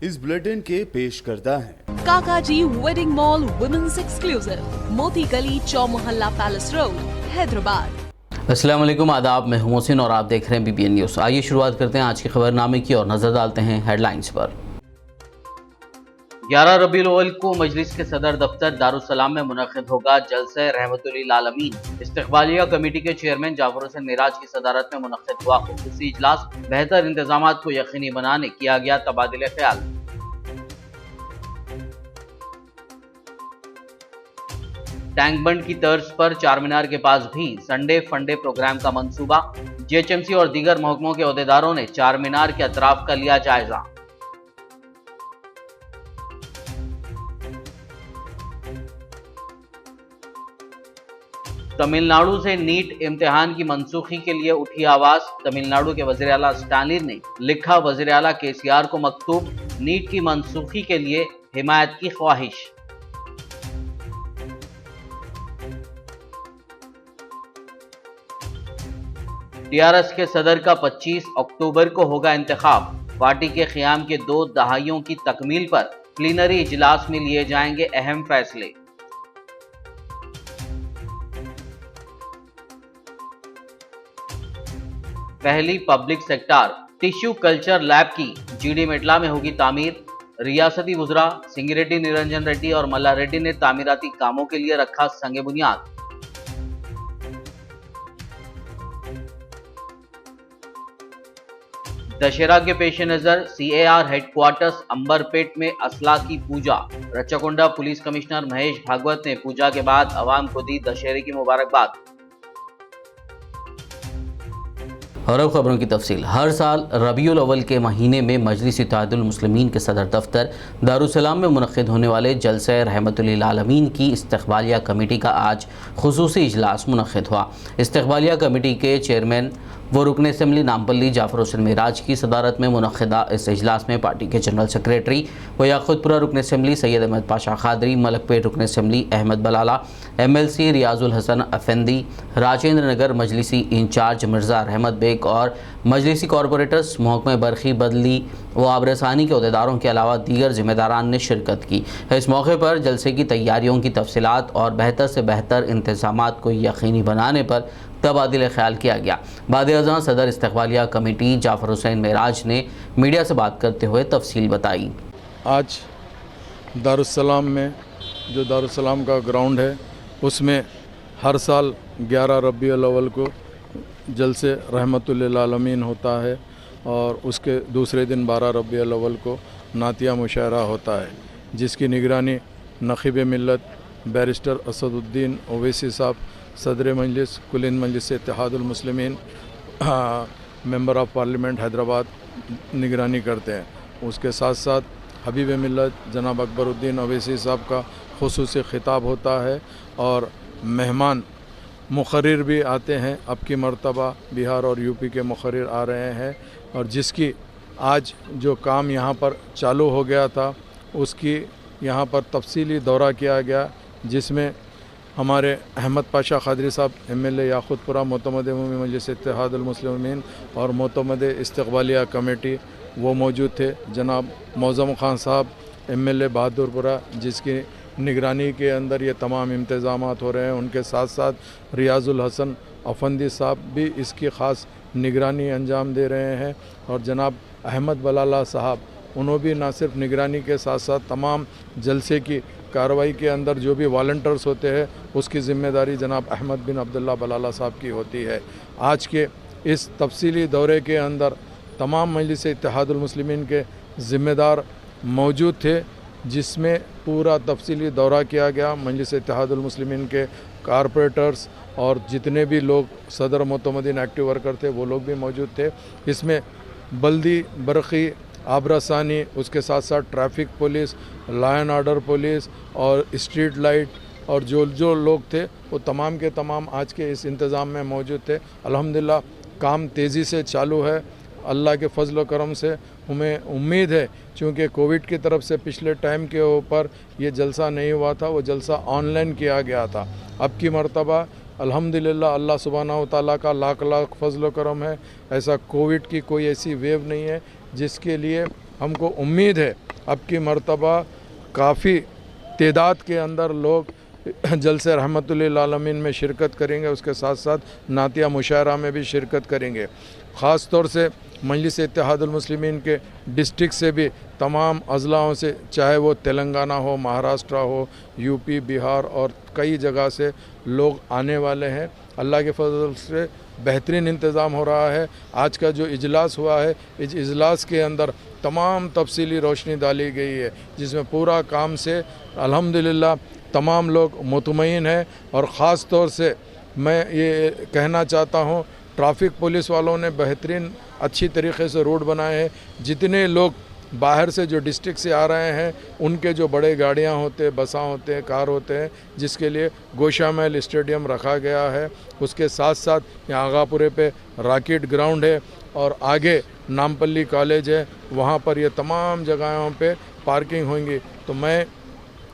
इस बुलेटिन के पेश करता है काकाजी वेडिंग मॉल वुमेन्स एक्सक्लूसिव, मोती गली, चौमुहल्ला पैलेस रोड, हैदराबाद। अस्सलाम वालेकुम, आदाब। मैं हूं मोहसिन और आप देख रहे हैं BBN न्यूज़। आइए शुरुआत करते हैं आज के खबरनामे की और नजर डालते हैं हेडलाइंस पर। 11 रबीउल अव्वल को मजलिस के सदर दफ्तर दारुस्सलाम में मुनक़िद होगा जलसे रहमतुल्लिल आलमीन। इस्तक़बालिया कमेटी के चेयरमैन जाफर हुसैन मेराज की सदारत में मुनक़िद हुआ ख़ुसूसी इजलास। बेहतर इंतजामात को यकीनी बनाने किया गया तबादिले ख्याल। टैंक बंड की तर्ज पर चारमीनार के पास भी संडे फंडे प्रोग्राम का मंसूबा। GHMC और दीगर महकमों के अहदेदारों ने चारमीनार के अतराफ का लिया जायजा। तमिलनाडु से नीट इम्तिहान की मनसूखी के लिए उठी आवाज। तमिलनाडु के वज़ीर आला स्टालिन ने लिखा वज़ीर आला KCR को मकतूब, नीट की मनसूखी के लिए हिमायत की ख्वाहिश। TRS के सदर का 25 अक्टूबर को होगा इंतखाब। पार्टी के क़याम के 2 दहाइयों की तकमील पर प्लीनरी इजलास में लिए जाएंगे अहम फैसले। पहली public sector tissue culture lab की GD मेटला में होगी तामीर। रियासती वुज़रा सिंगिरेड्डी निरंजन रेड्डी और मल्ला रेड्डी ने तामीराती कामों के लिए रखा संग बुनियाद। दशहरा के पेश नजर CAR हेडक्वार्टर्स अंबरपेट में असला की पूजा। रच्चाकोंडा पुलिस कमिश्नर महेश भागवत ने पूजा के बाद अवाम को दी दशहरे की मुबारकबाद। और अब खबरों की तफसील। हर साल रबीउल अव्वल के महीने में मजलिस इत्तेहादुल मुस्लिमीन के सदर दफ्तर दारुस्सलाम में मुनक़िद होने वाले जलसे रहमतुल्लिल आलमीन की इस्तक़बालिया कमेटी का आज ख़ुसूसी इजलास मुनक़िद हुआ। इस्तक़बालिया कमेटी के चेयरमैन व रुकन असम्बली नामपल्ली जाफर हुसैन मेराज की सदारत में मुनक़िदा इस इजलास में पार्टी के जनरल सेक्रेटरी व याक़ूतपुरा रुकन असम्बली सैयद अहमद पाशा खादरी, मलकपेट रुकन assembly Ahmad Balala, MLC Riyazul Hasan अफेंदी, Rajendra Nagar मजलिसी in charge Mirza रहमत बेग और मजलिसी कॉरपोरेटर्स, महकमे बरखी बदली व आबरसानी के अहदेदारों के अलावा दीगर ज़िम्मेदारान ने शिरकत की। इस मौके पर जलसे की तैयारियों की तफसीलात और बेहतर से बेहतर इंतज़ामात को यकीनी बनाने पर तबादिल ख्याल किया गया। बाद-ए-अज़ां सदर इस्तक़बालिया कमेटी जाफर हुसैन मेराज ने मीडिया से बात करते हुए तफसील बताई। आज दारुस्सलाम में जो दारुस्सलाम का ग्राउंड है उसमें हर साल 11 रबीउल अव्वल को जलसे रहमतुल्लिल आलमीन होता है और उसके दूसरे दिन 12 रबीउल अव्वल को नातिया मुशायरा होता है, जिसकी निगरानी नक़ीब मिल्लत बैरिस्टर असदुद्दीन ओवैसी साहब सदर मजलिस कुलिन मजलिस Ittehadul Muslimeen member of parliament Hyderabad निगरानी करते हैं। उसके साथ साथ हबीब मिल्लत जनाब अकबरुद्दीन ओवैसी साहब का ख़ुसूसी ख़िताब होता है और मेहमान मुक़र्रिर भी आते हैं। अब की मरतबा बिहार और UP के मुक़र्रिर आ रहे हैं और जिसकी आज जो काम यहाँ पर चालू हो गया था उसकी यहाँ पर तफसीली दौरा किया गया, जिसमें हमारे अहमद पाशा खादरी साहब MLA याक़ूतपुरा मोतमद उमूमी मजलिस इत्तेहादुल मुस्लिमीन और मोतमद इस्तक़बालिया कमेटी वो मौजूद थे। जनाब मौज़म ख़ान साहब MLA बहादुरपुरा, जिसकी निगरानी के अंदर ये तमाम इंतज़ामात हो रहे हैं। उनके साथ साथ रियाजुल हसन अफंदी साहब भी इसकी ख़ास निगरानी अंजाम दे रहे हैं और जनाब अहमद बलाला साहब उन्होंने भी ना सिर्फ निगरानी के साथ साथ तमाम जलसे की कार्रवाई के अंदर जो भी वॉलंटियर्स होते हैं उसकी ज़िम्मेदारी जनाब अहमद बिन अब्दुल्ला बलाला साहब की होती है। आज के इस तफसीली दौरे के अंदर तमाम मजलिस इत्तेहादुल मुस्लिमीन के ज़िम्मेदार मौजूद थे, जिसमें पूरा तफसीली दौरा किया गया। मजलिस इत्तेहादुल मुस्लिमीन के कारपोरेटर्स और जितने भी लोग सदर मोतमदीन एक्टिव वर्कर थे वो लोग भी मौजूद थे। इसमें बल्दी बरखी आबरासानी, उसके साथ साथ traffic police, law and order police और स्ट्रीट लाइट और जो लोग थे वो तमाम के तमाम आज के इस इंतज़ाम में मौजूद थे। अल्हम्दुलिल्लाह काम तेज़ी से चालू है। अल्लाह के फजल करम से हमें उम्मीद है, चूँकि कोविड की तरफ से पिछले टाइम के ऊपर ये जलसा नहीं हुआ था, वो जलसा ऑनलाइन किया गया था। अब की मरतबा अल्हम्दुलिल्लाह अल्लाह सुब्हानहू ताला का लाख लाख फजल करम है। ऐसा कोविड की कोई ऐसी वेव नहीं है जिसके लिए हमको उम्मीद है अब की मर्तबा काफ़ी तादाद के अंदर लोग जलसे रहमतुल्लिल आलमीन में शिरकत करेंगे। उसके साथ साथ नातिया मुशायरा में भी शिरकत करेंगे। ख़ास तौर से मजलिस इत्तेहादुल मुस्लिमीन के डिस्ट्रिक्ट से भी तमाम अज़लाओं से, चाहे वो तेलंगाना हो, महाराष्ट्र हो, यूपी, बिहार और कई जगह से लोग आने वाले हैं। अल्लाह के फजल से बेहतरीन इंतज़ाम हो रहा है। आज का जो इजलास हुआ है, इस इजलास के अंदर तमाम तफसीली रोशनी डाली गई है, जिसमें पूरा काम से अल्हम्दुलिल्लाह तमाम लोग मुतमईन हैं। और ख़ास तौर से मैं ये कहना चाहता हूँ, ट्रैफिक पुलिस वालों ने बेहतरीन अच्छी तरीके से रोड बनाए हैं। जितने लोग बाहर से जो डिस्ट्रिक्ट से आ रहे हैं, उनके जो बड़े गाड़ियां होते हैं, बसा होते हैं, कार होते हैं, जिसके लिए गोशा महल स्टेडियम रखा गया है। उसके साथ साथ यहाँ आगापुरे पे रॉकेट ग्राउंड है और आगे नामपल्ली कॉलेज है, वहाँ पर ये तमाम जगहों पे पार्किंग होंगी। तो मैं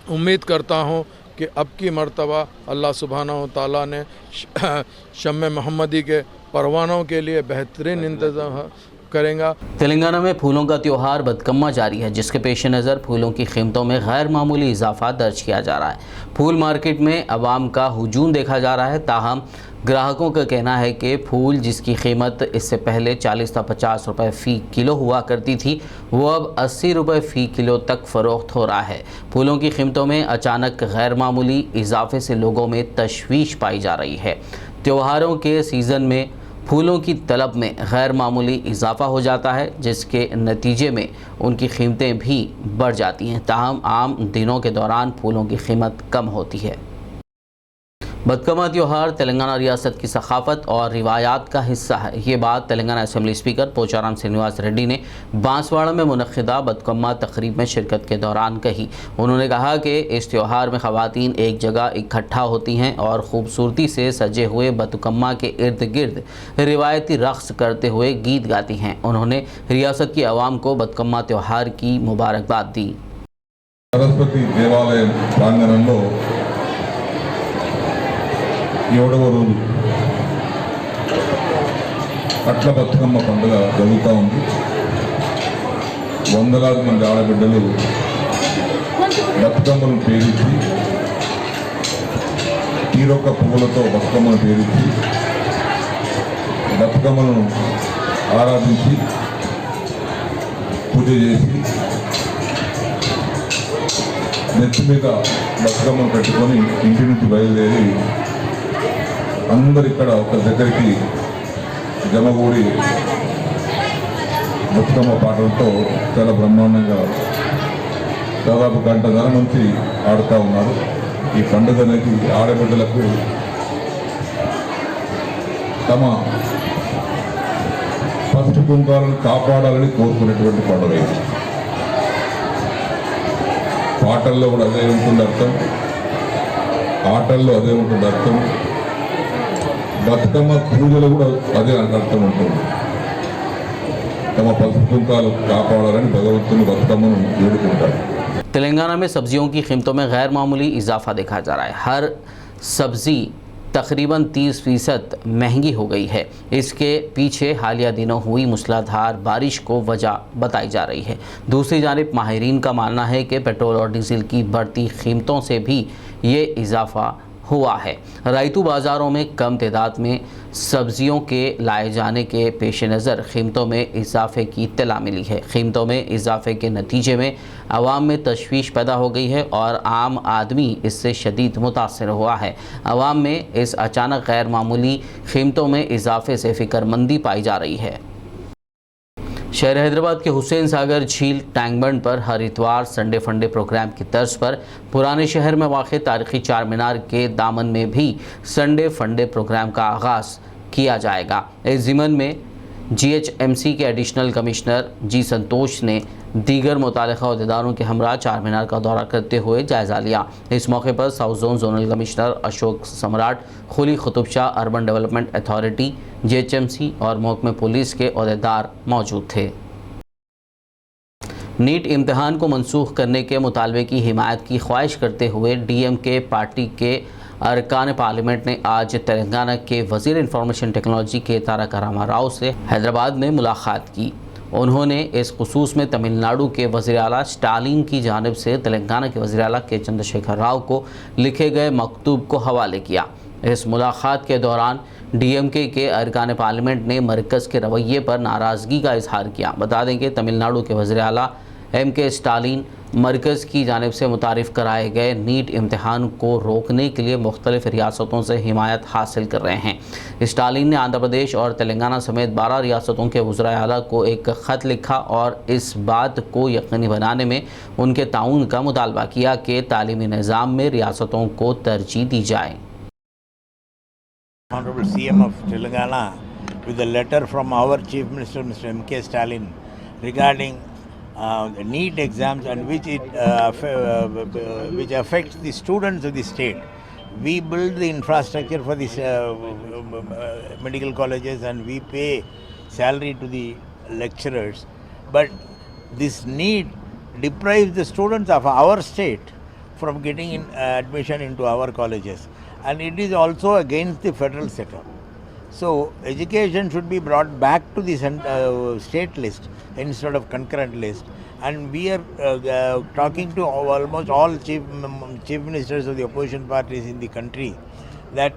उम्मीद करता हूँ कि अब की मर्तबा अल्लाह सुब्हानहू तआला ने शम्मे मोहम्मदी के परवानों के लिए बेहतरीन इंतज़ाम करेगा। तेलंगाना में फूलों का त्यौहार बदकम्मा जारी है, जिसके पेश नज़र फूलों की कीमतों में गैर मामूली इजाफा दर्ज किया जा रहा है। फूल मार्केट में अवाम का हुजूम देखा जा रहा है। ताहम ग्राहकों का कहना है कि फूल जिसकी कीमत इससे पहले 40 से 50 रुपये फ़ी किलो हुआ करती थी, वो अब 80 रुपये फ़ी किलो तक फ़रोख्त हो रहा है। फूलों की कीमतों में अचानक गैर मामूली इजाफे से लोगों में तशवीश पाई जा रही है। त्योहारों के सीज़न में फूलों की तलब में गैर मामूली इजाफा हो जाता है, जिसके नतीजे में उनकी कीमतें भी बढ़ जाती हैं। ताहम आम दिनों के दौरान फूलों की कीमत कम होती है। बदकम्मा त्यौहार तेलंगाना रियासत की सकाफ़त और रिवायात का हिस्सा है। ये बात तेलंगाना असम्बली स्पीकर पोचाराम श्रीनिवास रेड्डी ने बांसवाड़ा में मुनक़्क़िदा बदकम्मा तकरीब में शिरकत के दौरान कही। उन्होंने कहा कि इस त्यौहार में ख़वातीन एक जगह इकट्ठा होती हैं और ख़ूबसूरती से सजे हुए बदकम्मा के इर्द गिर्द रिवायती रक़्स करते हुए गीत गाती हैं। उन्होंने रियासत की आवाम को बदकम्मा त्यौहार की मुबारकबाद दी। सरस्वती देवालय प्रांगणंलो 7వ రోజు అట్ల బతుకమ్మ పండుగ జరుగుతూ ఉంది. వందలాది మంది ఆడబిడ్డలు బతుకమ్మను పేరించి, తీరొక్క పువ్వులతో బతుకమ్మను పేరించి, బతుకమ్మను ఆరాధించి పూజ చేసి నెత్తి మీద బతుకమ్మను పెట్టుకొని ఇంటి నుంచి బయలుదేరి అందరు ఇక్కడ ఒక దగ్గరికి జమగూడి బతుకమ్మ పాటలతో చాలా బ్రహ్మాండంగా దాదాపు గంటన్నర నుంచి ఆడుతూ ఉన్నారు. ఈ పండుగ అనేది ఆడబిడ్డలకు తమ పసుపు కుంకాలను కాపాడాలని కోరుకునేటువంటి పండుగ ఇది. పాటల్లో కూడా అదే ఉంటుంది అర్థం, ఆటల్లో అదే ఉంటుంది అర్థం, బతుకమ్మ పూజలు కూడా అదే అర్థం ఉంటుంది. తమ పసుపు కుంకాలు కాపాడాలని భగవంతుని బతుకమ్మను వేడుకుంటారు. तेलंगाना में सब्जियों की कीमतों में गैर मामूली इजाफा देखा जा रहा है। हर सब्ज़ी तकरीबन 30% महंगी हो गई है। इसके पीछे हालिया दिनों हुई मूसलाधार बारिश को वजह बताई जा रही है। दूसरी जानिब माहिरीन का मानना है कि पेट्रोल और डीजल की बढ़ती कीमतों से भी ये इजाफा हुआ है। रायतू बाज़ारों में कम तादाद में सब्जियों के लाए जाने के पेश नज़र कीमतों में इजाफे की इत्तला मिली है। कीमतों में इजाफे के नतीजे में आवाम में तशवीश पैदा हो गई है और आम आदमी इससे शदीद मुतासर हुआ है। आवाम में इस अचानक गैर मामूली कीमतों में इजाफे से फ़िक्रमंदी पाई जा रही है। शहर हैदराबाद के हुसैन सागर झील टैंक बंड पर हर इतवार संडे फंडे प्रोग्राम की तर्ज पर पुराने शहर में वाक़ तारीख़ी चार मीनार के दामन में भी संडे फंडे प्रोग्राम का आगाज़ किया जाएगा। इस ज़िमन में GHMC के एडिशनल कमिश्नर जी संतोष ने दीगर मुताल्लिक़ा अहदेदारों के हमरा चार मीनार का दौरा करते हुए जायज़ा लिया। इस मौके पर south zone zonal commissioner Ashok सम्राट, खुली Qutub Shah urban development authority, GHMC और महकमे पुलिस के अहदेदार मौजूद थे। नीट इम्तिहान को मनसूख करने के मुतालबे की हिमायत की ख्वाहिश करते हुए DMK पार्टी के अरकान पार्लियामेंट ने आज तेलंगाना के वज़ीर इंफॉर्मेशन टेक्नोलॉजी के तारक रामा राव से हैदराबाद में मुलाकात की। उन्होंने इस खुसूस में तमिलनाडु के वज़ीर आला स्टालिन की जानिब से तेलंगाना के वज़ीर आला के चंद्रशेखर राव को लिखे गए मकतूब को हवाले किया। इस मुलाकात के दौरान डीएमके के अरकान पार्लियामेंट ने मरकज़ के रवैये पर नाराज़गी का इजहार किया। बता दें कि तमिलनाडु के वज़ीर आला एम.के. स्टालिन मरकज़ की जानिब से मुतारिफ़ कराए गए नीट इम्तहान को रोकने के लिए मुख्तलिफ़ रियासतों से हिमायत हासिल कर रहे हैं। स्टालिन ने आंध्र प्रदेश और तेलंगाना समेत 12 रियासतों के वज़राए आला को एक ख़त लिखा और इस बात को यकीनी बनाने में उनके ताउन का मुतालबा किया कि तालीमी निज़ाम में रियासतों को तरजीह दी जाए। Honorable CM of Telangana with a letter from our Chief Minister Mr. M.K. Stalin regarding the NEET exams and which affects the students of the state. We build the infrastructure for these medical colleges and we pay salary to the lecturers, but this NEET deprives the students of our state from getting admission into our colleges, and it is also against the federal setup. So education should be brought back to the state list instead of concurrent list, and we are talking to almost all chief ministers of the opposition parties in the country that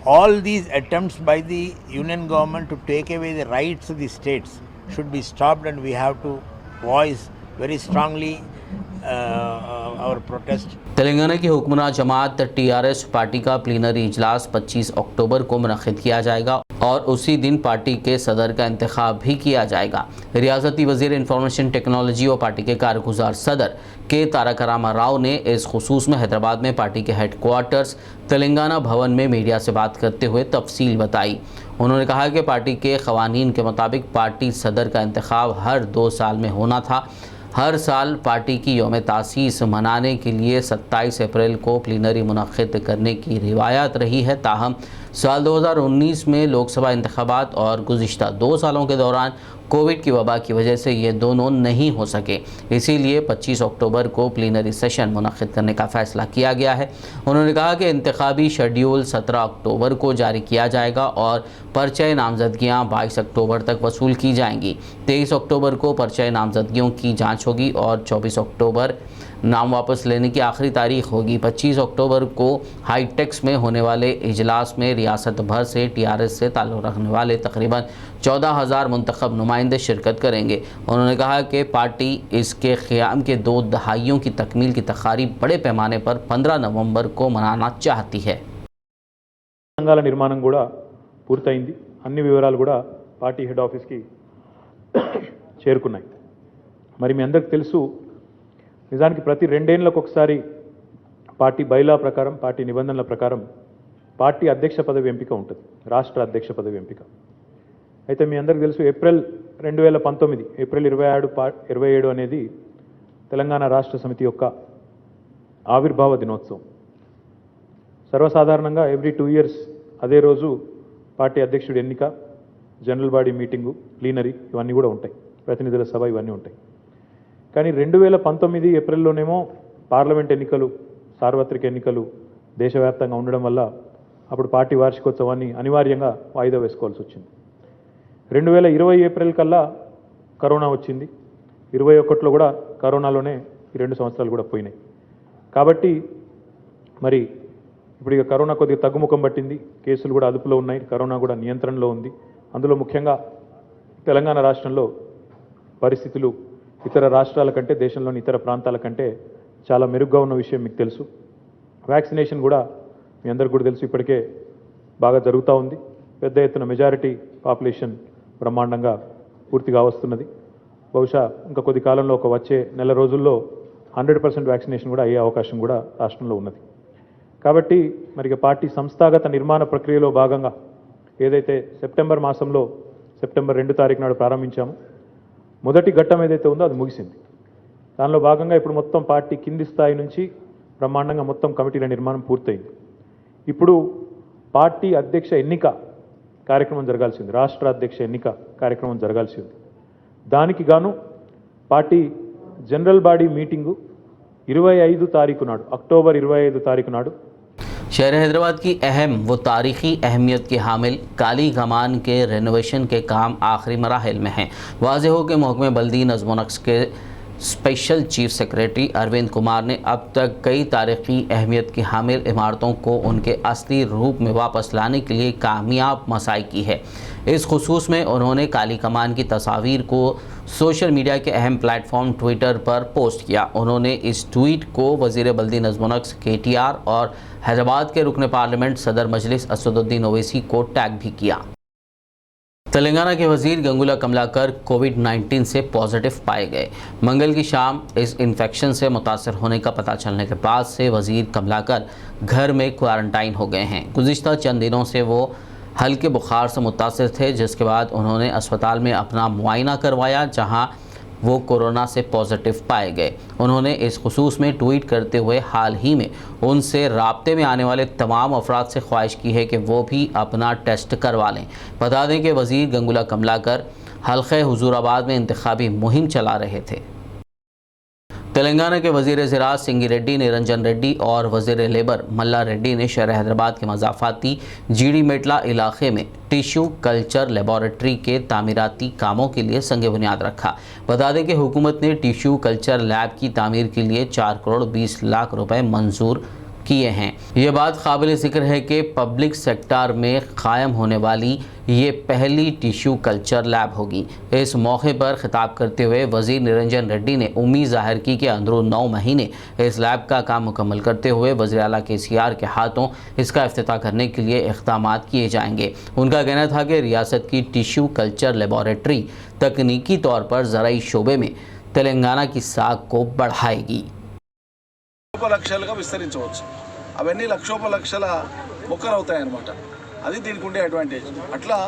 all these attempts by the union government to take away the rights of the states should be stopped, and we have to voice very strongly our protest. Telangana की हुक्मरान जमात TRS party का plenary इजलास 25 अक्टूबर को मुनक़्क़िद किया जाएगा और उसी दिन पार्टी के सदर का इंतखाब भी किया जाएगा। रियासती वज़ीर इंफॉर्मेशन टेक्नोलॉजी और पार्टी के कारगुजार सदर के तारक रामा राव ने इस खुसूस में हैदराबाद में पार्टी के हेडक्वार्टर्स तेलंगाना भवन में मीडिया से बात करते हुए तफसील बताई। उन्होंने कहा कि पार्टी के क़वानीन के मुताबिक पार्टी सदर का इंतखाब हर 2 साल में होना था। हर साल पार्टी की यौम तासीस मनाने के लिए 27 अप्रैल को प्लीनरी मुनक़्क़िद करने की रिवायत रही है। ताहम साल 2019 में लोकसभा इंतखाबात और गुज़िश्ता 2 सालों के दौरान कोविड की वबा की वजह से ये दोनों नहीं हो सके, इसीलिए 25 अक्टूबर को प्लीनरी सेशन मुनक़्क़िद करने का फ़ैसला किया गया है। उन्होंने कहा कि इंतखाबी शेड्यूल 17 अक्टूबर को जारी किया जाएगा और पर्चे नामज़दगियाँ 22 अक्टूबर तक वसूल की जाएंगी। 23 अक्टूबर को पर्चे नामज़दगियों की जाँच होगी और 24 अक्टूबर नाम वापस लेने की आखिरी तारीख होगी। 25 अक्टूबर को हाईटेक्स में होने वाले इजलास में रियासत भर से टीआरएस से ताल्लुक़ रखने वाले तकरीबन 14,000 मुंतखब नुमाइंदे शिरकत करेंगे। उन्होंने कहा कि पार्टी इसके क़याम के 2 दहाइयों की तकमील की तक़रीब बड़े पैमाने पर 15 नवंबर को मनाना चाहती है। సంఘాల నిర్మాణం కూడా పూర్తయింది। అన్ని వివరాలు కూడా పార్టీ హెడ్ ఆఫీస్కి చేరుకున్నాయి। మరి మీ అందరికీ తెలుసు, నిజానికి ప్రతి 2 ఏళ్లకు ఒకసారి పార్టీ బైలా ప్రకారం, పార్టీ నిబంధనల ప్రకారం పార్టీ అధ్యక్ష పదవి ఎంపిక ఉంటుంది, రాష్ట్ర అధ్యక్ష పదవి ఎంపిక। అయితే మీ అందరికీ తెలుసు, ఏప్రిల్ 2019 ఏప్రిల్ 27 అనేది తెలంగాణ రాష్ట్ర సమితి యొక్క ఆవిర్భావ దినోత్సవం। సర్వసాధారణంగా ఎవ్రీ 2 ఇయర్స్ అదే రోజు పార్టీ అధ్యక్షుడి ఎన్నిక, జనరల్ బాడీ మీటింగు, ప్లీనరీ ఇవన్నీ కూడా ఉంటాయి, ప్రతినిధుల సభ ఇవన్నీ ఉంటాయి। కానీ 2019 ఏప్రిల్లోనేమో పార్లమెంట్ ఎన్నికలు, సార్వత్రిక ఎన్నికలు దేశవ్యాప్తంగా ఉండడం వల్ల అప్పుడు పార్టీ వార్షికోత్సవాన్ని అనివార్యంగా వాయిదా వేసుకోవాల్సి వచ్చింది। 2020 ఏప్రిల్ కల్లా కరోనా వచ్చింది, 21లో కూడా కరోనాలోనే ఈ 2 సంవత్సరాలు కూడా పోయినాయి। కాబట్టి మరి ఇప్పుడు ఇక కరోనా కొద్దిగా తగ్గుముఖం పట్టింది, కేసులు కూడా అదుపులో ఉన్నాయి, కరోనా కూడా నియంత్రణలో ఉంది। అందులో ముఖ్యంగా తెలంగాణ రాష్ట్రంలో పరిస్థితులు ఇతర రాష్ట్రాల కంటే, దేశంలోని ఇతర ప్రాంతాల కంటే చాలా మెరుగ్గా ఉన్న విషయం మీకు తెలుసు। వ్యాక్సినేషన్ కూడా మీ అందరికీ కూడా తెలుసు, ఇప్పటికే బాగా జరుగుతూ ఉంది। పెద్ద ఎత్తున మెజారిటీ పాపులేషన్ బ్రహ్మాండంగా పూర్తిగా వస్తున్నది। బహుశా ఇంకా కొద్ది కాలంలో వచ్చే నెల రోజుల్లో 100% వ్యాక్సినేషన్ కూడా అయ్యే అవకాశం కూడా రాష్ట్రంలో ఉన్నది। కాబట్టి మరి పార్టీ సంస్థాగత నిర్మాణ ప్రక్రియలో భాగంగా ఏదైతే సెప్టెంబర్ మాసంలో సెప్టెంబర్ 2 తారీఖు నాడు ప్రారంభించామో, మొదటి ఘట్టం ఏదైతే ఉందో అది ముగిసింది। దానిలో భాగంగా ఇప్పుడు మొత్తం పార్టీ కింది స్థాయి నుంచి బ్రహ్మాండంగా మొత్తం కమిటీల నిర్మాణం పూర్తయింది। ఇప్పుడు పార్టీ అధ్యక్ష ఎన్నిక కార్యక్రమం జరగాల్సింది, రాష్ట్ర అధ్యక్ష ఎన్నిక కార్యక్రమం జరగాల్సింది। దానికి గాను పార్టీ జనరల్ బాడీ మీటింగు 25 తారీఖు నాడు, అక్టోబర్ 25 తారీఖు నాడు शहर हैदराबाद की अहम व तारीख़ी अहमियत के हामिल काली कमान के रेनोवेशन के काम आखिरी मराहिल में हैं। वाज़ेह हो कि महकमे बल्दी नज़्म व नक्श के special chief secretary Arvind Kumar ने अब तक कई तारीख़ी अहमियत की हामिल इमारतों को उनके असली रूप में वापस लाने के लिए कामयाब मसाई की है। इस खुसूस में उन्होंने काली कमान की तस्वीर को सोशल मीडिया के अहम प्लेटफॉर्म ट्विटर पर पोस्ट किया। उन्होंने इस ट्वीट को वज़ीर बल्दी नज़्म व नक्श KTR और हैदराबाद के रुकन पार्लियामेंट सदर मजलिस असदुद्दीन ओवैसी को टैग भी किया। तेलंगाना के वजीर गंगुला कमलाकर कोविड-19 से पॉजिटिव पाए गए। मंगल की शाम इस इन्फेक्शन से मुतासर होने का पता चलने के बाद से वजीर कमलाकर घर में क्वारंटाइन हो गए हैं। गुज़िश्ता चंद दिनों से वो हल्के बुखार से मुतासर थे, जिसके बाद उन्होंने अस्पताल में अपना मुआयना करवाया, जहां वो कोरोना से पॉजिटिव पाए गए। उन्होंने इस खुसूस में ट्वीट करते हुए हाल ही में उनसे राब्ते में आने वाले तमाम अफराद से ख्वाहिश की है कि वो भी अपना टेस्ट करवा लें। बता दें कि वज़ीर गंगुला कमलाकर हल्के हुजूराबाद में इंतखाबी मुहिम चला रहे थे। तेलंगाना के वज़ीर ज़राअत सिंगी रेड्डी, निरंजन रेड्डी और वज़ीर लेबर मल्ला रेड्डी ने शहर हैदराबाद के मज़ाफ़ाती जीडी मेटला इलाके में टिश्यू कल्चर लेबॉरेटरी के तामीराती कामों के लिए संग बुनियाद रखा। बता दें कि हुकूमत ने टिश्यू कल्चर लैब की तामीर के लिए 4 करोड़ 20 लाख रुपए मंजूर किए हैं। ये बात काबिल ज़िक्र है कि पब्लिक सेक्टर में कायम होने वाली ये पहली टिश्यू कल्चर लैब होगी। इस मौके पर खिताब करते हुए वज़ीर निरंजन रेड्डी ने उम्मीद ज़ाहिर की कि अंदरून 9 महीने इस लैब का काम मुकम्मल करते हुए वज़ीर आला KCR के हाथों इसका इफ्तिताह करने के लिए इक़दामात किए जाएंगे। उनका कहना था कि रियासत की टिश्यू कल्चर लेबॉरेटरी तकनीकी तौर पर ज़राई शोबे में तेलंगाना की साख को बढ़ाएगी। లక్షలుగా విస్తరించవచ్చు. అవన్నీ లక్షల మొక్కలు అవుతాయన్నమాట. అది దీనికి ఉండే అడ్వాంటేజ్. అట్లా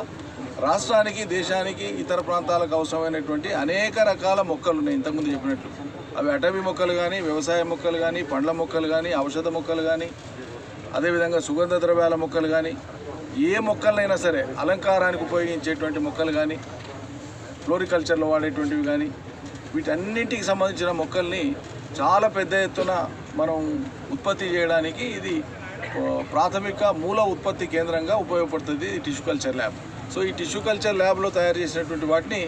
రాష్ట్రానికి, దేశానికి, ఇతర ప్రాంతాలకు అవసరమైనటువంటి అనేక రకాల మొక్కలు ఉన్నాయి. ఇంతకుముందు చెప్పినట్లు అవి అటవీ మొక్కలు కానీ, వ్యవసాయ మొక్కలు కానీ, పండ్ల మొక్కలు కానీ, ఔషధ మొక్కలు కానీ, అదేవిధంగా సుగంధ ద్రవ్యాల మొక్కలు కానీ, ఏ మొక్కలైనా సరే అలంకారానికి ఉపయోగించేటువంటి మొక్కలు కానీ, ఫ్లోరికల్చర్లో వాడేటువంటివి కానీ, వీటన్నింటికి సంబంధించిన మొక్కల్ని చాలా పెద్ద ఎత్తున మనం ఉత్పత్తి చేయడానికి ఇది ప్రాథమిక మూల ఉత్పత్తి కేంద్రంగా ఉపయోగపడుతుంది ఈ టిష్యూ కల్చర్ ల్యాబ్. సో ఈ టిష్యూ కల్చర్ ల్యాబ్లో తయారు చేసినటువంటి వాటిని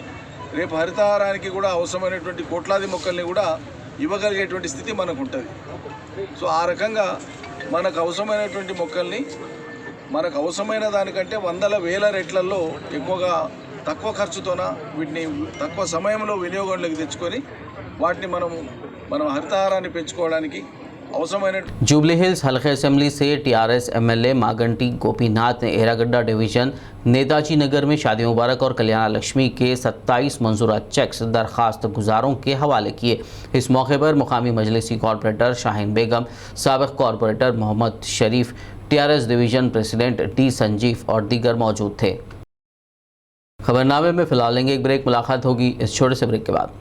రేపు హరితహారానికి కూడా అవసరమైనటువంటి కోట్లాది మొక్కల్ని కూడా ఇవ్వగలిగేటువంటి స్థితి మనకు ఉంటుంది. సో ఆ రకంగా మనకు అవసరమైనటువంటి మొక్కల్ని మనకు అవసరమైన దానికంటే వందల వేల రెట్లలో ఎక్కువగా తక్కువ ఖర్చుతోన వీటిని తక్కువ సమయంలో వినియోగంలోకి తెచ్చుకొని వాటిని మనం హరితహారాన్ని పెంచుకోవడానికి అవసరమైన जुबली हिल्स हल्के असेंबली से TRS MLA मागंटी गोपीनाथ ने एरागड्डा डिवीज़न नेताजी नगर में शादी मुबारक और कल्याण लक्ष्मी के 27 मंजूरा चेक्स दरखास्त गुजारों के हवाले किए। इस मौके पर मुकामी मजलिसी कॉरपोरेटर शाहीन बेगम, साबिक़ कॉरपोरेटर मोहम्मद शरीफ, TRS division president D Sanjeev और दीगर मौजूद थे। खबरनामे में फ़िलहाल लेंगे एक ब्रेक। मुलाकात होगी इस छोटे से ब्रेक के बाद।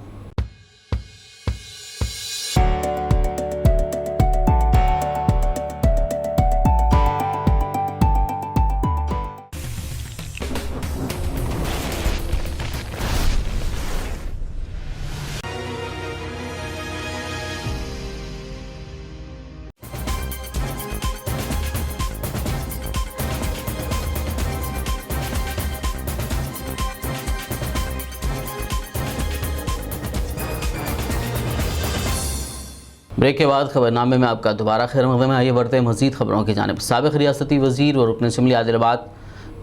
ब्रेक के बाद खबरनामे में आपका दोबारा खैर मक़दम है। आइए बढ़ते हैं मज़ीद खबरों की जानिब। साबिक़ रियासती वज़ीर व रुकन असम्बली आदिलाबाद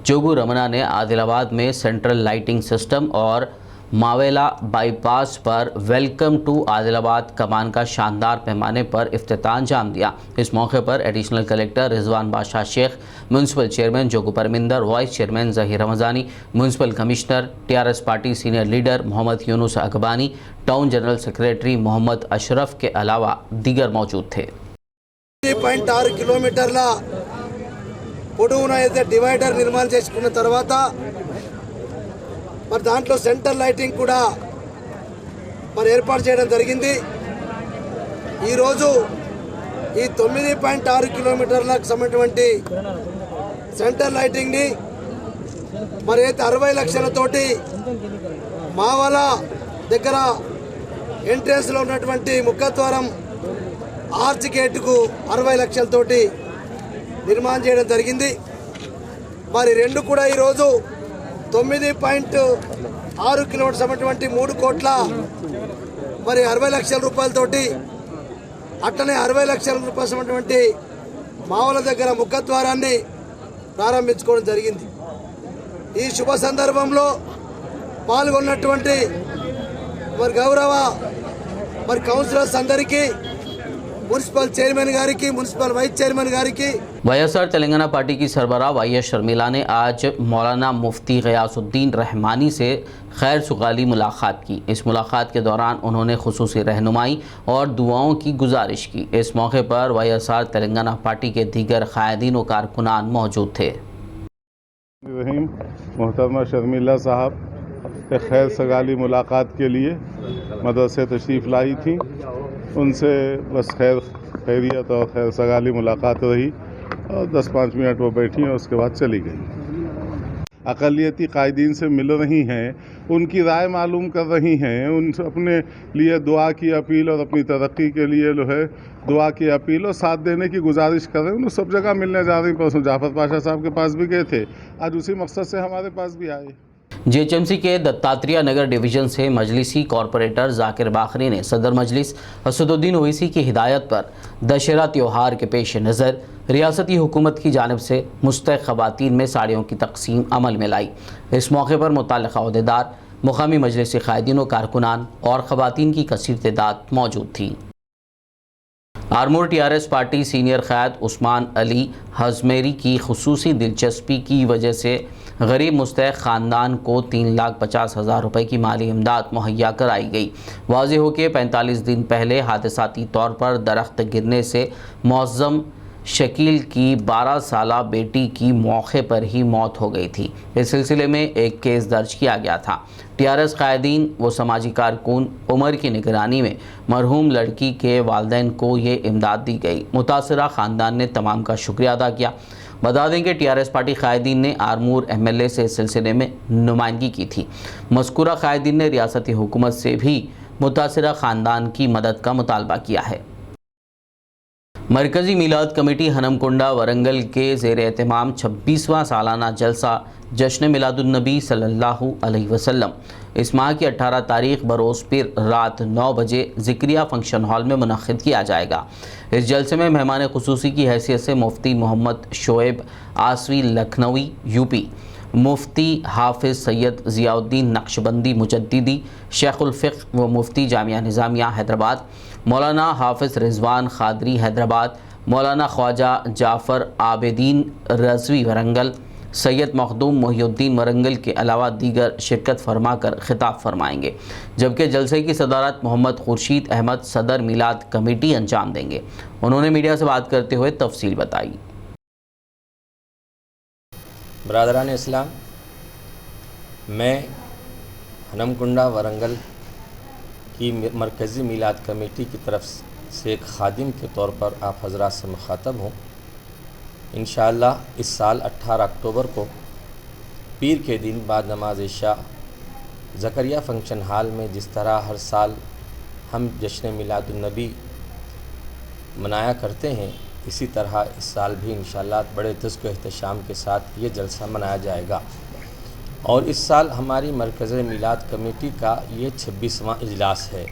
जोगू रमना ने आदिलाबाद में सेंट्रल लाइटिंग सिस्टम और मावेला बाईपास पर वेलकम टू आदिलाबाद कमान का शानदार पैमाने पर इफ्तिताह अंजाम दिया। इस मौके पर additional collector Rizwan Badshah Shaikh, municipal chairman Jogu Parminder, vice chairman Zaheer Ramzani, municipal commissioner, TRS party senior leader Mohammed Younus Akbani, town general secretary Mohammed Ashraf के अलावा दीगर मौजूद थे। 6 కిలోమీటర్ల పొడవున అయితే డివైడర్ నిర్మాణం చేసుకున్న తర్వాత మరి దాంట్లో సెంటర్ లైటింగ్ కూడా మరి ఏర్పాటు చేయడం జరిగింది. ఈరోజు ఈ 9.6 కిలోమీటర్లకు సంబంధించినటువంటి సెంటర్ లైటింగ్ని మరి అయితే 60 లక్షలతోటి మావల దగ్గర ఎంట్రెన్స్లో ఉన్నటువంటి ముఖద్వారం ఆర్చ్ గేటుకు 60 లక్షలతోటి నిర్మాణం చేయడం జరిగింది. మరి రెండు కూడా ఈరోజు 9.6 కిలోమీటర్స్ అన్నటువంటి 3 కోట్ల మరి 60 లక్షల రూపాయలతోటి అట్టనే 60 లక్షల రూపాయలు అన్నటువంటి మావల దగ్గర ముఖద్వారాన్ని ప్రారంభించుకోవడం జరిగింది. ఈ శుభ సందర్భంలో పాల్గొన్నటువంటి మరి గౌరవ మరి కౌన్సిలర్స్ అందరికీ, మున్సిపల్ చైర్మన్ గారికి, మున్సిపల్ వైస్ చైర్మन గారికి, वाईएसआर तेलंगाना पार्टी की सरबराह वाईएस शर्मिला ने आज मौलाना मुफ्ती गयासुद्दीन रहमानी से खैर सुगाली मुलाकात की। इस मुलाकात के दौरान उन्होंने खुसूसी रहनुमाई और दुआओं की गुजारिश की। इस मौके पर वाईएसआर तेलंगाना पार्टी के दीगर कायदीन व कारकुनान मौजूद थे। मोहतरमा शर्मिला साहब खैर सगाली मुलाकात के लिए मदरसे तशरीफ़ लाई थी। उनसे बस खैरियत और खैर सगाली मुलाकात रही और 10-5 मिनट वो बैठी और उसके बाद चली गई। अक़लियती कायदीन से मिल रही हैं, उनकी राय मालूम कर रही हैं, उनसे अपने लिए दुआ की अपील और अपनी तरक्की के लिए जो है दुआ की अपील और साथ देने की गुजारिश कर रहे हैं। उन सब जगह मिलने जा रही। परसों जाफर पाशा साहब के पास भी गए थे, आज उसी मकसद से हमारे पास भी आए। जीएचएमसी के दत्तात्रेय नगर डिवीजन से मजलिसी कॉरपोरेटर जाकिर बाखरी ने सदर मजलिस असदुद्दीन ओवैसी की हिदायत पर दशहरा त्यौहार के पेश नज़र रियासती हुकूमत की जानिब से मुस्तहक़ ख़वातीन में साड़ियों की तकसीम अमल में लाई। इस मौके पर मुतल्लिक़ा अहदेदार, मुक़ामी मजलिसी क़ायदीन व कारकुनान और ख़वातीन की कसीर तादाद मौजूद थी। आरमूर टीआरएस पार्टी सीनियर क़याद उस्मान अली हज़मेरी की खुसूसी दिलचस्पी की वजह से गरीब मुस्तहक़ ख़ानदान को 3,50,000 रुपये की माली इमदाद मुहैया कराई गई। वाज़ेह हो कि 45 दिन पहले हादसाती तौर पर दरख्त गिरने से मुअज़्ज़म शकील की 12 साला बेटी की मौके पर ही मौत हो गई थी। इस सिलसिले में एक केस दर्ज किया गया था। टीआरएस कायदीन व समाजी कारकुन उमर की निगरानी में मरहूम लड़की के वालिदैन को ये इमदाद दी गई। मुतासरा ख़ानदान ने तमाम का शुक्रिया अदा किया। बता दें कि टीआरएस पार्टी कायदीन ने आरमूर एमएलए से इस सिलसिले में नुमाइंदगी की थी। मज़कूरा कायदीन ने रियासती हुकूमत से भी मुतासरा ख़ानदान की मदद का मुतालबा किया है। मरकज़ी मीलाद कमेटी हनमकुंडा वरंगल के ज़ेर एहतमाम 26वां सालाना जलसा जश्न मिलादुन्नबी सल्लल्लाहु अलैहि वसल्लम इस माह की 18 तारीख बरोज़ पीर रात 9 बजे ज़िक्रिया फंक्शन हॉल में मुनक़्क़िद किया जाएगा। इस जलसे में मेहमान ख़ुसूसी की हैसियत से मुफ्ती मोहम्मद शोएब आसवी लखनवी यूपी, मुफ्ती हाफिज़ सैयद ज़ियाउद्दीन नक्शबंदी मुजद्दिदी शेखुल फ़िक़्ह व मुफ्ती जामिया निज़ामिया हैदराबाद, मौलाना हाफिज़ रिज़वान ख़ादरी हैदराबाद, मौलाना ख्वाजा जाफ़र आबिदीन रज़वी वरंगल, सैयद मखदूम मोहिउद्दीन वरंगल के अलावा दीगर शिरकत फरमाकर खिताब फरमाएंगे। जबकि जलसे की सदारत मोहम्मद खुर्शीद अहमद सदर मिलाद कमेटी अंजाम देंगे। उन्होंने मीडिया से बात करते हुए तफसील बताई। बरादरान इस्लाम, मैं हनमकुंडा वरंगल की मरकज़ी मिलाद कमेटी की तरफ से एक खादिम के तौर पर आप हज़रात से मुखातब हूँ। इंशाअल्लाह इस साल 18 अक्टूबर को पीर के दिन बाद नमाज इशा ज़करिया फ़ंक्शन हॉल में जिस तरह हर साल हम जश्न मिलादुन्नबी मनाया करते हैं, इसी तरह इस साल भी इंशाअल्लाह बड़े तुज़्क़ एहतशाम के साथ ये जलसा मनाया जाएगा। और इस साल हमारी मरकज़ मिलाद कमेटी का ये 26वां इजलास है।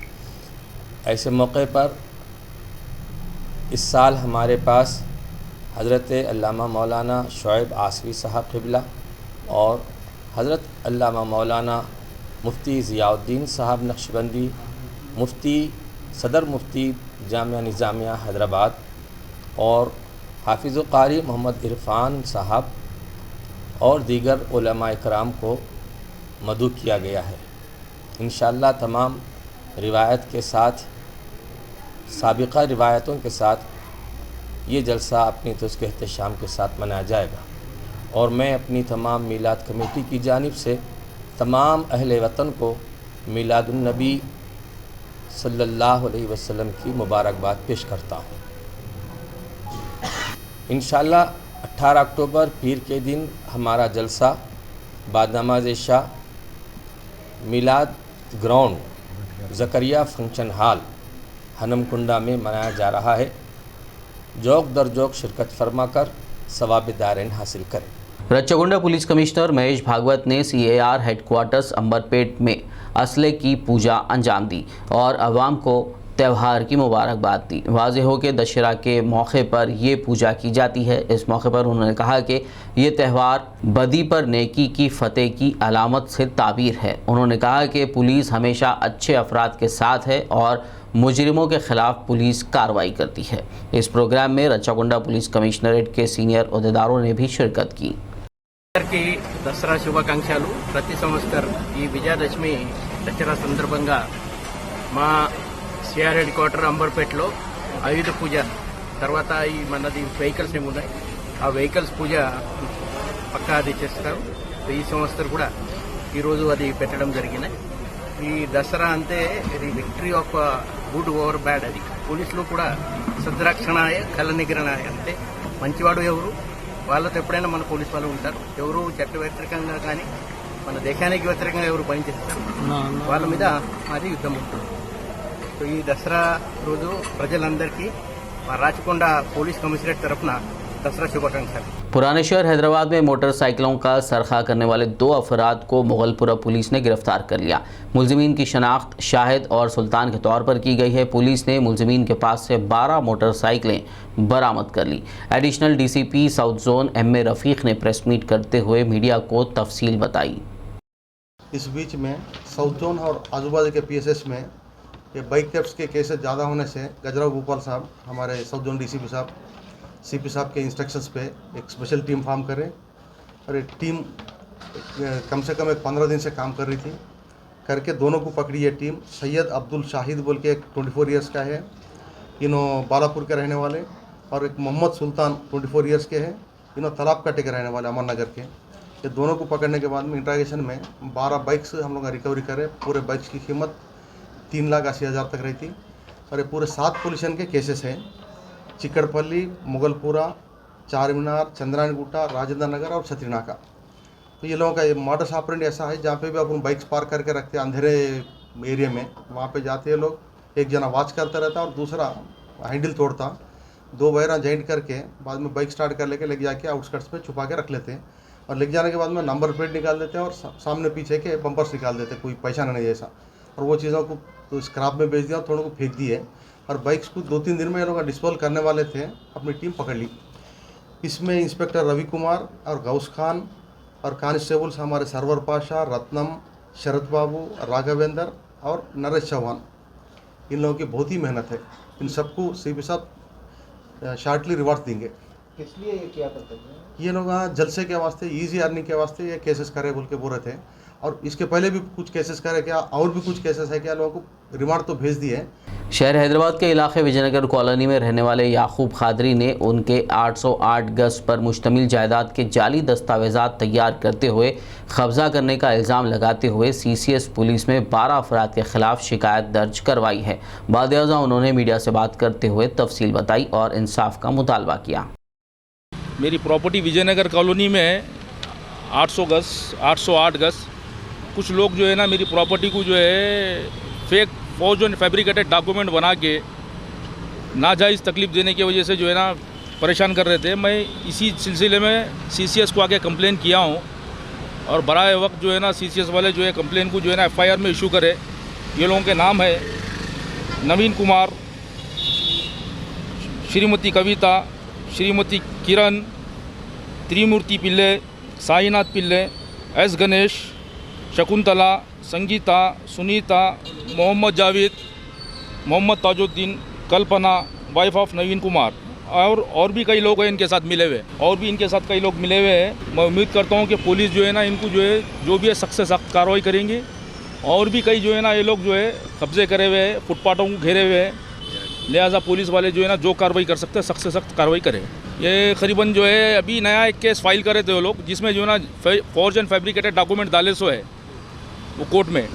ऐसे मौके पर इस साल हमारे पास हज़रत अल्लामा मौलाना शोएब आसवी साहब क़िबला और हज़रत अल्लामा मौलाना मुफ्ती ज़ियाउद्दीन साहब नक्शबंदी, मुफ्ती सदर मुफ्ती जामिया निज़ामिया हैदराबाद और हाफिज़ कारी मोहम्मद इरफ़ान साहब और दीगर उलमा इकराम को मदऊ किया गया है। इंशाअल्लाह तमाम रिवायत के साथ, साबिक़ा रिवायतों के साथ ये जलसा अपनी तुज़्क़ एहतशाम के साथ मनाया जाएगा। और मैं अपनी तमाम मिलाद कमेटी की जानिब से तमाम अहले वतन को मिलादुन्नबी सल्लल्लाहु अलैहि वसल्लम की मुबारकबाद पेश करता हूँ। इंशाअल्लाह 18 अक्टूबर पीर के दिन हमारा जलसा बाद नमाज इशा Milad ground Zakaria function hall Hanamkonda में मनाया जा रहा है। जोक दर जोक शिरकत फरमा कर सवाब दारैन हासिल करें। रच्चागुंडा पुलिस कमिश्नर महेश भागवत ने CAR हेडक्वार्टर्स अंबरपेट में असले की पूजा अंजाम दी और आवाम को त्यौहार की मुबारकबाद दी। वाज़ेह हो कि दशहरा के मौके पर ये पूजा की जाती है। इस मौके पर उन्होंने कहा कि ये त्यौहार बदी पर नेकी की फ़तेह की अलामत से ताबीर है। उन्होंने कहा कि पुलिस हमेशा अच्छे अफराद के साथ है और मुजरिमों के खिलाफ पुलिस कार्रवाई करती है। इस प्रोग्राम में रच्चागुंडा पुलिस कमिश्नरेट के सीनियर अहदेदारों ने भी शिरकत की। దసరా శుభాకాంక్షలు। ప్రతి సంవత్సరం ఈ విజయదశమి దసరా సందర్భంగా మా CR హెడ్ క్వార్టర్ అంబర్పేటలో ఆయుధ పూజ తర్వాత ఈ మనది వెహికల్స్ ఏమున్నాయి ఆ వెహికల్స్ పూజ పక్కా అది చేస్తారు। ఈ సంవత్సరం కూడా ఈరోజు అది పెట్టడం జరిగినాయి। ఈ దసరా అంటే ఇది victory of good over bad. అది పోలీసులు కూడా సద్రక్షణాయ కళ నిగ్రహణాయ అంటే మంచివాడు ఎవరు వాళ్ళతో ఎప్పుడైనా మన పోలీసు వాళ్ళు ఉంటారు। ఎవరు చట్ట వ్యతిరేకంగా కానీ మన దేశానికి వ్యతిరేకంగా ఎవరు పనిచేస్తారు వాళ్ళ మీద అది యుద్ధం ఉంటుంది। तो ఈ దసరా రోజు ప్రజలందరికీ మా రాచకొండ पुलिस कमिश्नरेट तरफना दसरा शुभाकांक्षालु। पुराने शहर हैदराबाद में मोटरसाइकिलों का सरखा करने वाले 2 अफराद को मुगलपुरा पुलिस ने गिरफ्तार कर लिया। मुलजिमीन की शनाख्त शाहिद और सुल्तान के तौर पर की गई है। पुलिस ने मुलजिमीन के पास से 12 मोटरसाइकिलें बरामद कर ली। Additional DCP south zone MA Rafiq ने प्रेस मीट करते हुए मीडिया को तफसील बताई। इस बीच में साउथ जोन और आजू बाजू के PSS में ये बाइक थेफ्ट्स के केसेस ज़्यादा होने से गजराव भोपाल साहब हमारे साउथ जोन DCP साहब CP साहब के इंस्ट्रक्शंस पे एक स्पेशल टीम फॉर्म करें और एक टीम कम से कम 15 दिन से काम कर रही थी। करके दोनों को पकड़ी है टीम। सैयद अब्दुल शाहिद बोल के एक 24 ईयर्स का है, इन्हों बालापुर के रहने वाले, और एक मोहम्मद सुल्तान 24 ईयर्स के हैं, इन्हों तालाब काटे के रहने वाले अमरनगर के। ये दोनों को पकड़ने के बाद में इंट्रागेशन में 12 बाइक्स हम लोग रिकवरी करे। पूरे बाइक्स की कीमत 3,80,000 तक रही थी। और ये पूरे 7 पोल्यूशन के केसेस हैं, चिकड़पल्ली, मुगलपुरा, चार मीनार, चंद्रायण गुट्टा, राजेंद्र नगर और छतरीनाका। तो ये लोगों का ये मॉडस ऑपरेंडी ऐसा है, जहाँ पे भी अपन बाइक्स पार्क करके रखते हैं अंधेरे एरिया में, वहाँ पे जाते हैं लोग, एक जना वॉच करता रहता और दूसरा हैंडल तोड़ता, 2 वायरा जॉइंट करके बाद में बाइक स्टार्ट कर लेके लेके जाके आउटस्कर्ट्स पे छुपा के रख लेते हैं। और लेके जाने के बाद में नंबर प्लेट निकाल देते हैं और सामने पीछे के बम्पर्स निकाल देते हैं, कोई पहचाना नहीं ऐसा। और वो चीज़ों को तो स्क्रैप में बेच दिया और थोड़ों को फेंक दी है। और बाइक्स को 2-3 दिन में ये लोग डिस्पोल करने वाले थे, अपनी टीम पकड़ ली। इसमें इंस्पेक्टर रवि कुमार और गौस खान और कांस्टेबल्स हमारे सरवर पाशा, रत्नम, शरद बाबू, राघवेंद्र और नरेश चौहान, इन लोगों की बहुत ही मेहनत है। इन सबको CP साहब शार्टली रिवार्ड देंगे। किस लिए ये क्या करते हैं? ये लोग जलसे के वास्ते, इजी अर्निंग के वास्ते ये केसेस करे बोल के बोल रहे थे। और इसके पहले भी कुछ केसेस करे क्या, और भी कुछ केसेस है क्या, लोगों को रिमांड तो भेज दिए। शहर हैदराबाद के इलाके विजयनगर कॉलोनी में रहने वाले याकूब खादरी ने उनके 808 गज पर मुश्तमिल जायदाद के जाली दस्तावेजात तैयार करते हुए कब्जा करने का इल्ज़ाम लगाते हुए CCS पुलिस में 12 अफराद के खिलाफ शिकायत दर्ज करवाई है। बादयाज़ा उन्होंने मीडिया से बात करते हुए तफसील बताई और इंसाफ का मुतालबा किया। मेरी प्रॉपर्टी विजयनगर कॉलोनी में है, 808 गज। कुछ लोग जो है ना मेरी प्रॉपर्टी को जो है fake forge and fabricated document बना के नाजायज़ तकलीफ़ देने की वजह से जो है ना परेशान कर रहे थे। मैं इसी सिलसिले में CCS को आके कंप्लेन किया हूँ और बराए वक्त जो है ना CCS वाले जो है कंप्लेन को जो है ना FIR में इशू करे। ये लोगों के नाम है Naveen Kumar, Shrimati Kavita, Shrimati Kiran, Trimurti Pillai, Sainath Pillai, S Ganesh, Shakuntala, Sangeeta, Sunita, Mohammed Javed, Mohammed Tajuddin, Kalpana, wife of Naveen Kumar, और भी कई लोग हैं इनके साथ मिले हुए, और भी इनके साथ कई लोग मिले हुए हैं। मैं उम्मीद करता हूं कि पुलिस जो है ना इनको जो है जो भी है सख्त से सख्त कार्रवाई करेंगे। और भी कई जो है ना ये लोग जो है कब्जे करे हुए हैं, फुटपाथों को घेरे हुए हैं, लिहाजा पुलिस वाले जो है ना जो कार्रवाई कर सकते हैं सख्त से सख्त कार्रवाई करें। ये करीबन जो है अभी नया एक केस फाइल करे थे वो लोग, जिसमें जो है ना फॉर्ज एंड फैब्रिकेटेड डॉक्यूमेंट डाले सो है वो कोर्ट में।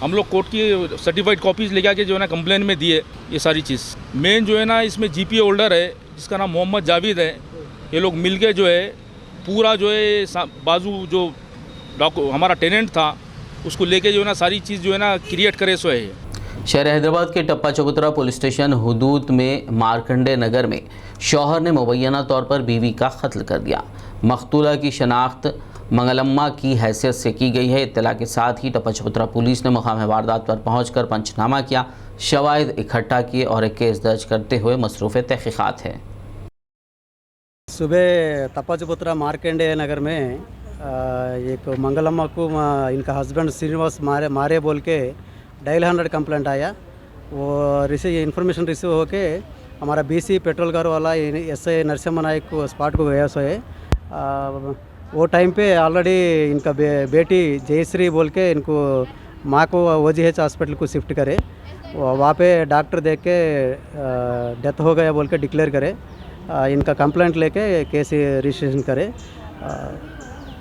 हम लोग कोर्ट की सर्टिफाइड कॉपीज़ लेके आके जो है ना कंप्लेन में दिए ये सारी चीज़। मेन जो है ना इसमें GPA होल्डर है जिसका नाम मोहम्मद जावेद है। ये लोग मिलके जो है पूरा जो है बाजू जो हमारा टेनेंट था उसको लेके जो है ना सारी चीज़ जो है ना क्रिएट करे सो है। शहर हैदराबाद के टप्पा चबूतरा पुलिस स्टेशन हुदूद में मारकंडे नगर में शौहर ने मुबैना तौर पर बीवी का कत्ल कर दिया। मकतूला की शनाख्त मंगलम्मा की हैसियत से की गई है। इत्तला के साथ ही टप्पा चबूतरा पुलिस ने मकाम वारदात पर पहुंचकर पंचनामा किया, शवाहिद इकट्ठा किए और एक केस दर्ज करते हुए मसरूफ़ तहक़ीक़ात है। सुबह टप्पा चबूतरा मारकंडे नगर में एक मंगलम्मा को इनका हस्बैंड श्रीनिवास मारे बोल के डायल 100 कंप्लेंट आया। वो इन्फॉर्मेशन रिसीव होके हमारा BC पेट्रोल कार वाला SI नरसिम्हा नायक को स्पॉट को गया। सोए वो टाइम पे ऑलरेडी इनका बेटी जयश्री बोल के इनको माँ को OGH हॉस्पिटल को शिफ्ट करे। वहाँ पे डॉक्टर देख के डेथ हो गया बोल के डिक्लेयर करे। इनका कंप्लेंट लेके केस रजिस्ट्रेशन करे।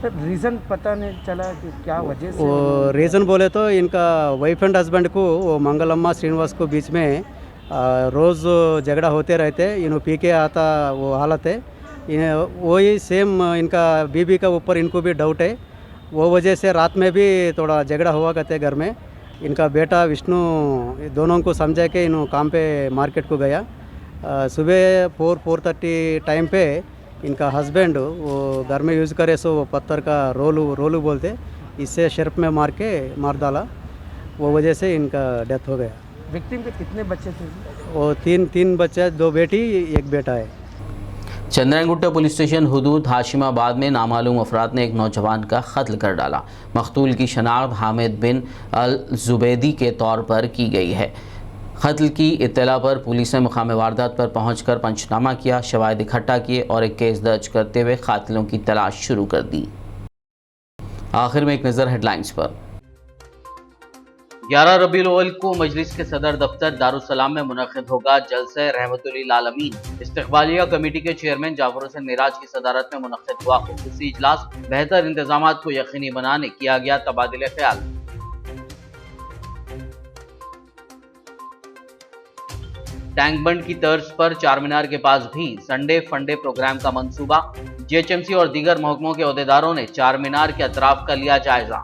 रीज़न पता नहीं चला कि क्या वजह से? वो रीज़न बोले तो इनका वाइफ एंड हस्बैंड को वो मंगलम्मा श्रीनिवास को बीच में रोज़ झगड़ा होते रहते। इन्हों पी के आता वो हालत है। वही सेम इनका बीबी का ऊपर इनको भी डाउट है। वो वजह से रात में भी थोड़ा झगड़ा हुआ करते घर में। इनका बेटा विष्णु दोनों को समझा के इन्हों काम पे मार्केट को गया। सुबह 4:30 टाइम पे इनका हस्बैंड वो घर में यूज़ करे सो वो पत्थर का रोलू बोलते, इससे शर्प में मार डाला। वो वजह से इनका डेथ हो गया। विक्टिम के कितने बच्चे थे? वो तीन बच्चे, 2 बेटी 1 बेटा है। चंद्रायनगुट्टा पुलिस स्टेशन हुदूद हाशिमाबाद में नामालूम अफराद ने एक नौजवान का कत्ल कर डाला। मकतूल की शनाख्त हामिद बिन अल जुबैदी के तौर पर की गई है। कत्ल की इत्तला पर पुलिस ने मकाम वारदात पर पहुंचकर पंचनामा किया, शवाहिद इकट्ठा किए और एक केस दर्ज करते हुए कातिलों की तलाश शुरू कर दी। आखिर में एक नज़र हेडलाइंस पर। 11 रबीउल अव्वल को मजलिस के सदर दफ्तर दारुसलाम में मुनक़िद होगा जलसे रहमतुल्लिल आलमीन। इस्तक़बालिया कमेटी के चेयरमैन जाफर हुसैन मिराज की सदारत में मुनक़िद हुआ ख़ुसूसी इजलास। बेहतर इंतजामात को यकीनी बनाने किया गया तबादिले ख्याल। टैंक बंड की तर्ज पर चारमीनार के पास भी संडे फंडे प्रोग्राम का मंसूबा। GHMC और दीगर महकमों के अहदेदारों ने चारमीनार के अतराफ का लिया जायजा।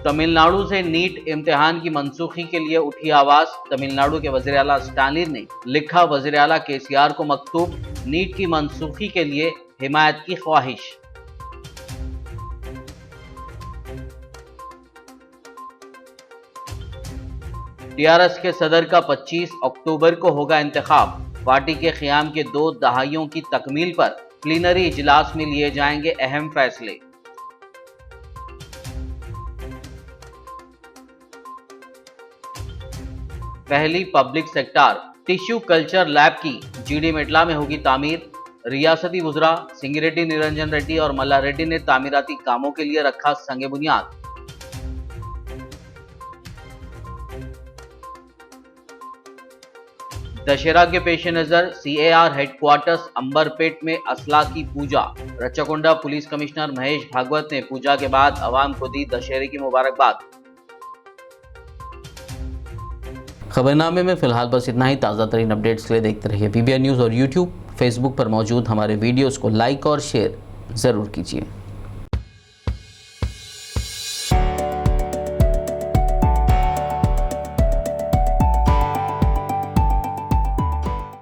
तमिलनाडु से नीट इम्तिहान की मनसूखी के लिए उठी आवाज। तमिलनाडु के वज़ीर आला स्टालिन ने लिखा वज़ीर आला KCR को मकतूब, नीट की मनसूखी के लिए हिमायत की ख्वाहिश। TRS के सदर का 25 अक्टूबर को होगा इंतखाब। पार्टी के क़याम के 2 दहाइयों की तकमील पर प्लीनरी इजलास में लिए जाएंगे अहम फैसले। पहली public sector tissue culture lab की GD मेटला में होगी तामीर। रियासती वुज़रा सिंगिरेड्डी निरंजन रेड्डी और मल्ला रेड्डी ने तामीराती कामों के लिए रखा संगे बुनियाद। दशहरा के पेश नजर CAR हेडक्वार्टर्स अंबरपेट में असला की पूजा। रच्चाकोंडा पुलिस कमिश्नर महेश भागवत ने पूजा के बाद आवाम को दी दशहरे की मुबारकबाद। खबरनामे में फिलहाल बस इतना ही। ताज़ा तरीन अपडेट्स के लिए देखते रहिए PBR न्यूज़ और YouTube, फेसबुक पर मौजूद हमारे वीडियोस को लाइक और शेयर ज़रूर कीजिए।